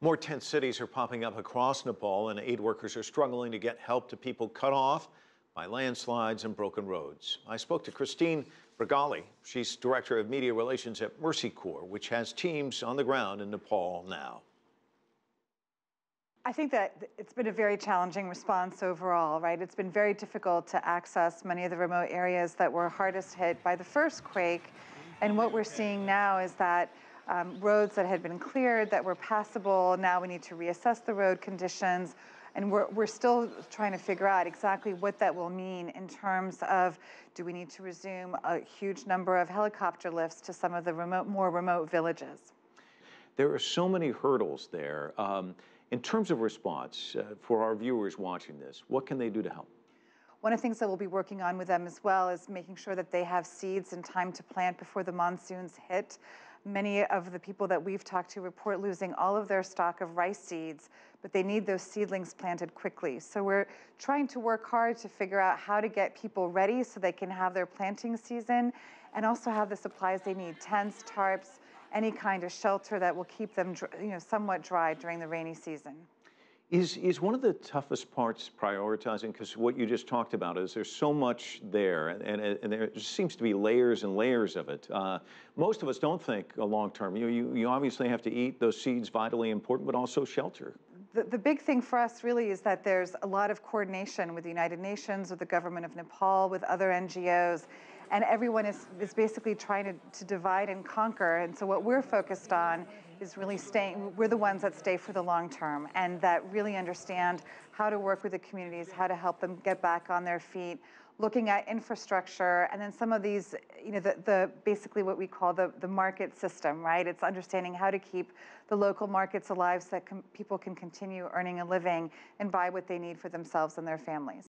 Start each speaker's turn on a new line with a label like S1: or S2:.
S1: More tent cities are popping up across Nepal, and aid workers are struggling to get help to people cut off by landslides and broken roads. I spoke to Christine Bragale. She's Director of Media Relations at Mercy Corps, which has teams on the ground in Nepal now.
S2: I think that it's been a very challenging response overall, right? It's been very difficult to access many of the remote areas that were hardest hit by the first quake. And what we're seeing now is that roads that had been cleared, that were passable, now we need to reassess the road conditions. And we're still trying to figure out exactly what that will mean in terms of, do we need to resume a huge number of helicopter lifts to some of the more remote villages?
S1: There are so many hurdles there. In terms of response, for our viewers watching this, what can they do to help?
S2: One of the things that we'll be working on with them as well is making sure that they have seeds in time to plant before the monsoons hit. Many of the people that we've talked to report losing all of their stock of rice seeds, but they need those seedlings planted quickly. So we're trying to work hard to figure out how to get people ready so they can have their planting season and also have the supplies they need: tents, tarps, any kind of shelter that will keep them somewhat dry during the rainy season.
S1: Is one of the toughest parts prioritizing? Because what you just talked about is there's so much there, and there seems to be layers and layers of it. Most of us don't think long term. You obviously have to eat. Those seeds vitally important, but also shelter.
S2: The big thing for us really is that there's a lot of coordination with the United Nations, with the government of Nepal, with other NGOs, and everyone is basically trying to divide and conquer. And so what we're focused on is really we're the ones that stay for the long term and that really understand how to work with the communities, how to help them get back on their feet, looking at infrastructure, and then some of these, basically what we call the market system, right? It's understanding how to keep the local markets alive so that people can continue earning a living and buy what they need for themselves and their families.